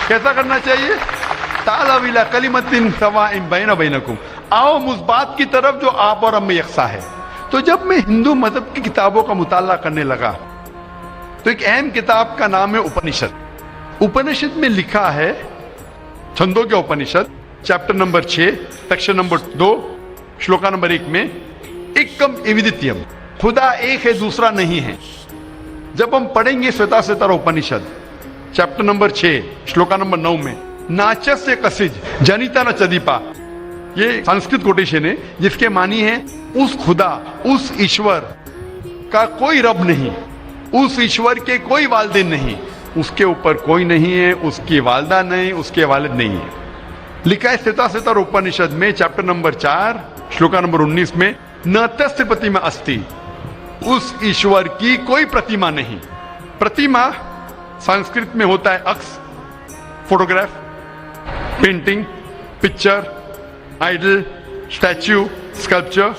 कैसा करना चाहिए? तालव इला कलिमतिन सवाइन बैना बैनकुम, आओ उस बात की तरफ जो आप और हम में यकसा है। तो जब मैं हिंदू मजहब की किताबों का मुताला करने लगा तो एक अहम किताब का नाम है उपनिषद। उपनिषद में लिखा है, Chandogya Upanishad, chapter number 6, section number 2, shloka number 1 में, एकम एविदित्यम, खुदा एक है दूसरा नहीं है। जब हम पढ़ेंगे श्वेताश्वेतर उपनिषद चैप्टर नंबर 6 श्लोका नंबर 9 में, नाचस्य कसिज जनिता न चदीपा, ये संस्कृत कोटेशन है जिसके मानी है उस खुदा, उस ईश्वर का कोई रब नहीं, उस ईश्वर के कोई वालिदैन नहीं, उसके ऊपर कोई नहीं है, उसकी वालदा नहीं, उसके वालिद नहीं है। लिखा है श्वेताश्वेतर उपनिषद में चैप्टर नंबर 4 श्लोका नंबर 19 में, न तस्य प्रतिमा अस्ति, उस ईश्वर की कोई प्रतिमा नहीं। प्रतिमा संस्कृत में होता है अक्स, photograph, painting, picture, idol, statue, sculpture.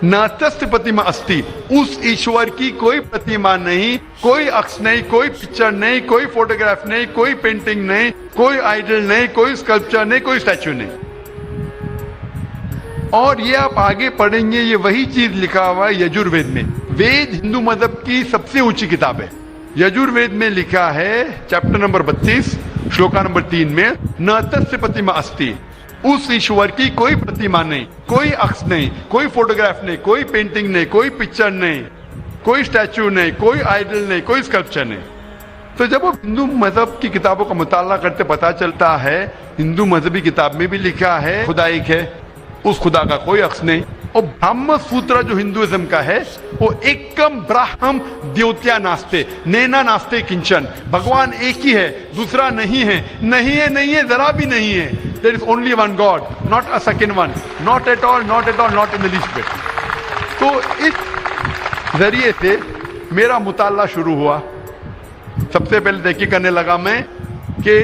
न तस्य प्रतिमा अस्ति, उस ईश्वर की कोई प्रतिमा नहीं, कोई अक्स नहीं, कोई पिक्चर नहीं, कोई फोटोग्राफ नहीं, कोई पेंटिंग नहीं, कोई आइडल नहीं, कोई स्कल्पचर नहीं, कोई स्टैच्यू नहीं। और ये आप आगे पढ़ेंगे, ये वही चीज लिखा हुआ है यजुर्वेद में। वेद हिंदू मजहब की सबसे ऊंची किताब है। यजुर्वेद में लिखा है चैप्टर नंबर 32 श्लोका नंबर 3 में, न तस्य प्रतिमा अस्ति, उस ईश्वर की कोई प्रतिमा नहीं, कोई अक्स नहीं, कोई फोटोग्राफ नहीं, कोई पेंटिंग नहीं, कोई पिक्चर नहीं, कोई स्टैच्यू नहीं, कोई आइडल नहीं, कोई स्कल्पचर नहीं। तो जब आप हिंदू मजहब की किताबों का मुताला करते पता चलता है हिंदू मजहबी किताब में भी लिखा है खुदा एक है, उस खुदा का कोई अक्स नहीं। और ब्रह्म सूत्र जो हिंदुइज्म का है वो एकम ब्राह्म द्योत्या नास्ते नैना नास्ते किंचन, भगवान एक ही है, दूसरा नहीं है, नहीं है, नहीं है, जरा भी नहीं है। There is only one God, not a second one, not at all, not at all, not in the least bit. तो इस जरिए से मेरा मुताला शुरू हुआ। सबसे पहले देखिए करने लगा मैं कि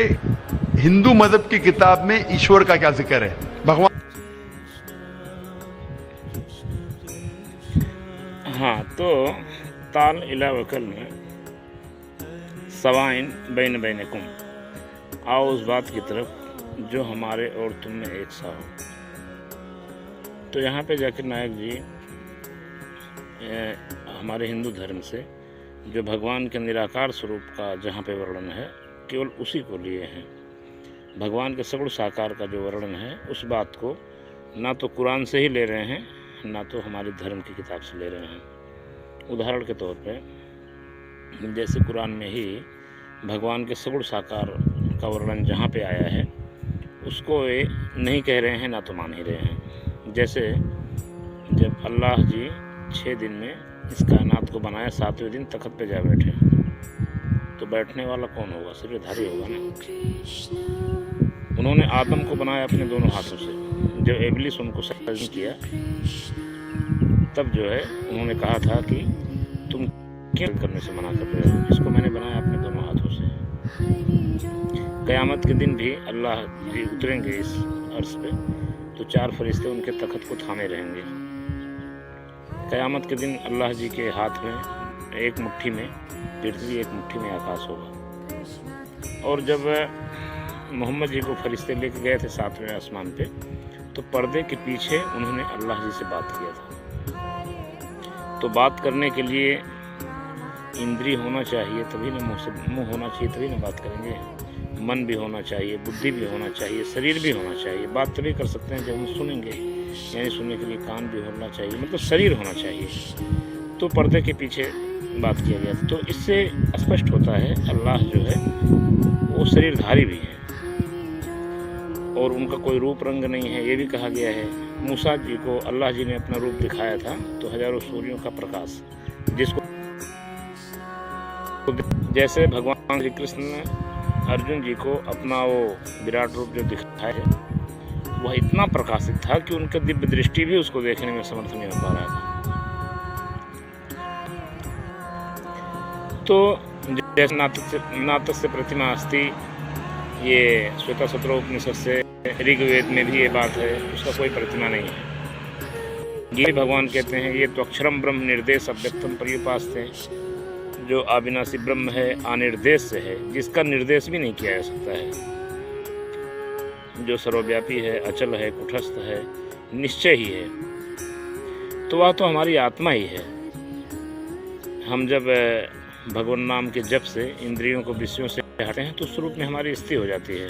हिंदू मजहब की किताब में ईश्वर का क्या जिक्र है, भगवान। हाँ, तो ताल इला वकल में सवाइन बैन बैनकुम, आओ उस बात की तरफ जो हमारे और तुम में एक सा हो। तो यहाँ पे जाकिर नायक जी हमारे हिंदू धर्म से जो भगवान के निराकार स्वरूप का जहाँ पे वर्णन है केवल उसी को लिए हैं। भगवान के सगुण साकार का जो वर्णन है उस बात को ना तो कुरान से ही ले रहे हैं, ना तो हमारे धर्म की किताब से ले रहे हैं। उदाहरण के तौर पे जैसे कुरान में ही भगवान के सगुण साकार का वर्णन जहाँ पे आया है उसको ये नहीं कह रहे हैं, ना तो मान ही रहे हैं। जैसे जब अल्लाह जी 6 दिन में इस कायनात को बनाया, 7वें दिन तख्त पे जा बैठे, तो बैठने वाला कौन होगा? शरीरधारी होगा ना। उन्होंने आदम को बनाया अपने दोनों हाथों से। जब इब्लिस उनको सजदा किया तब जो है उन्होंने कहा था कि तुम क्यों करने से मना कर रहे हो, इसको मैंने बनाया अपने दोनों हाथों से। क़यामत के दिन भी अल्लाह जी उतरेंगे इस अर्श पे तो 4 फरिश्ते उनके तख्त को थामे रहेंगे। क़यामत के दिन अल्लाह जी के हाथ में एक मुट्ठी में पृथ्वी, एक मुट्ठी में आकाश होगा। और जब मोहम्मद जी को फरिश्ते लेके गए थे 7वें आसमान पे तो पर्दे के पीछे उन्होंने अल्लाह जी से बात किया था। तो बात करने के लिए इंद्रिय होना चाहिए, तभी ना मुँह होना चाहिए, तभी ना बात करेंगे। मन भी होना चाहिए, बुद्धि भी होना चाहिए, शरीर भी होना चाहिए। बात तभी कर सकते हैं जब हम सुनेंगे, यानी सुनने के लिए कान भी होना चाहिए, मतलब शरीर होना चाहिए। तो पर्दे के पीछे बात किया गया। तो इससे स्पष्ट होता है अल्लाह जो है वो शरीरधारी भी है और उनका कोई रूप रंग नहीं है। ये भी कहा गया है मूसा जी को अल्लाह जी ने अपना रूप दिखाया था तो हजारों सूर्यों का प्रकाश, जिसको जैसे भगवान श्री कृष्ण ने अर्जुन जी को अपना वो विराट रूप जो दिखाया है वह इतना प्रकाशित था कि उनका दिव्य दृष्टि भी उसको देखने में समर्थ नहीं हो पा रहा था। तो जैसे नातस्य प्रतिमा अस्ति, ये श्वेताश्वेतर उपनिषद से ऋग्वेद में भी ये बात है, उसका कोई प्रतिमा नहीं है। ये भगवान कहते हैं ये तो अक्षरम ब्रह्म निर्देश अव्यक्तम पर्युपास्ते, जो अविनाशी ब्रह्म है, अनिर्देश से है, जिसका निर्देश भी नहीं किया जा सकता है, जो सर्वव्यापी है, अचल है, कुटस्थ है, निश्चय ही है, तो वह तो हमारी आत्मा ही है। हम जब भगवान नाम के जप से इंद्रियों को विषयों से हटाते हैं तो स्वरूप में हमारी स्थिति हो जाती है।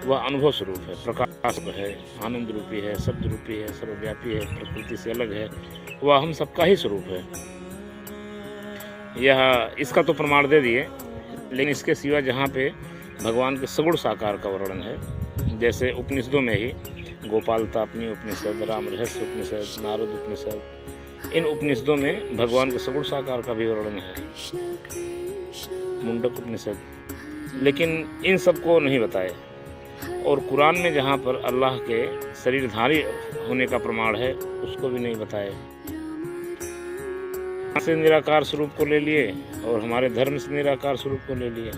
वह अनुभव स्वरूप है, प्रकाश है, आनंद रूपी है, शब्द रूपी है, सर्वव्यापी है, प्रकृति से अलग है, वह हम सबका ही स्वरूप है। यह इसका तो प्रमाण दे दिए, लेकिन इसके सिवा जहाँ पे भगवान के सगुण साकार का वर्णन है, जैसे उपनिषदों में ही गोपाल तापनी उपनिषद, राम रहस्य उपनिषद, नारद उपनिषद, इन उपनिषदों में भगवान के सगुण साकार का भी वर्णन है, मुंडक उपनिषद, लेकिन इन सबको नहीं बताए। और कुरान में जहाँ पर अल्लाह के शरीरधारी होने का प्रमाण है, उसको भी नहीं बताए। से निराकार स्वरूप को ले लिए और हमारे धर्म से निराकार स्वरूप को ले लिए,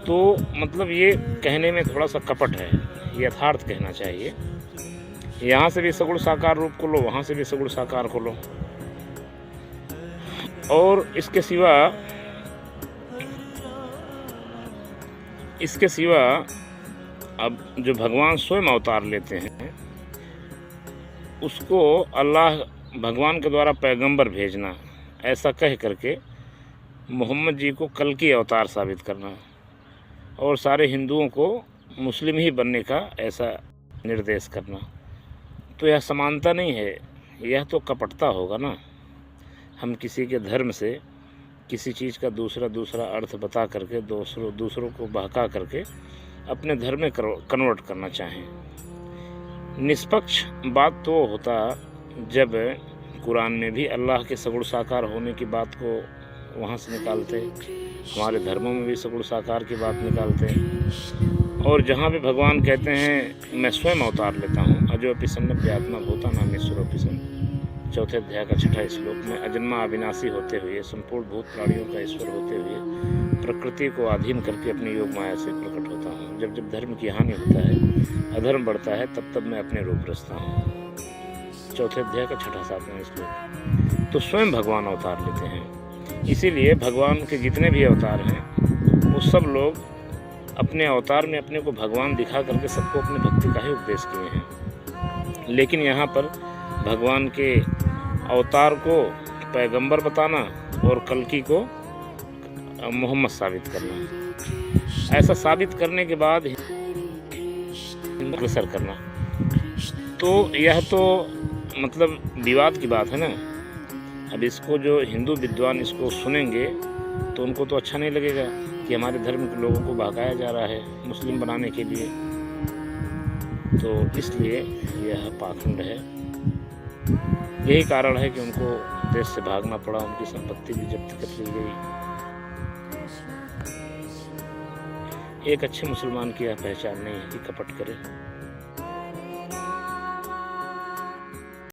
तो मतलब ये कहने में थोड़ा सा कपट है, यथार्थ कहना चाहिए। यहाँ से भी सगुण साकार रूप को लो, वहाँ से भी सगुण साकार को लो। और इसके सिवा अब जो भगवान स्वयं अवतार लेते हैं, उसको अल्लाह भगवान के द्वारा पैगंबर भेजना, ऐसा कह करके मोहम्मद जी को कल की अवतार साबित करना और सारे हिंदुओं को मुस्लिम ही बनने का ऐसा निर्देश करना, तो यह समानता नहीं है, यह तो कपटता होगा ना। हम किसी के धर्म से किसी चीज़ का दूसरा अर्थ बता करके दूसरों को बहका करके अपने धर्म में कन्वर्ट करना चाहें। निष्पक्ष बात तो होता जब कुरान में भी अल्लाह के सगुण साकार होने की बात को वहाँ से निकालते, हमारे धर्मों में भी सगुण साकार की बात निकालते, और जहाँ भी भगवान कहते हैं मैं स्वयं अवतार लेता हूँ, अजोपि सन्नभ्यात्मा भूता नामेश्वरोपि सन्, चौथे अध्याय का 6वां श्लोक में, अजन्मा अविनाशी होते हुए, संपूर्ण भूत प्राणियों का ईश्वर होते हुए, प्रकृति को अधीन करके अपनी योग माया से प्रकट होता हूँ। जब जब धर्म की हानि होता है, अधर्म बढ़ता है, तब तब मैं अपने रूप रचता हूँ। चौथे अध्याय का 6वां-7वां श्लोक। तो स्वयं भगवान अवतार लेते हैं। इसीलिए भगवान के जितने भी अवतार हैं, वो सब लोग अपने अवतार में अपने को भगवान दिखा करके सबको अपनी भक्ति का ही उपदेश किए हैं। लेकिन यहाँ पर भगवान के अवतार को पैगंबर बताना और कल्कि को मोहम्मद साबित करना, ऐसा साबित करने के बाद अग्रसर करना, तो यह तो मतलब विवाद की बात है ना। अब इसको जो हिंदू विद्वान इसको सुनेंगे तो उनको तो अच्छा नहीं लगेगा कि हमारे धर्म के लोगों को बहकाया जा रहा है मुस्लिम बनाने के लिए, तो इसलिए यह पाखंड है। यही कारण है कि उनको देश से भागना पड़ा, उनकी संपत्ति भी जब्त कर ली गई। एक अच्छे मुसलमान की यह पहचान नहीं है कि कपट करे।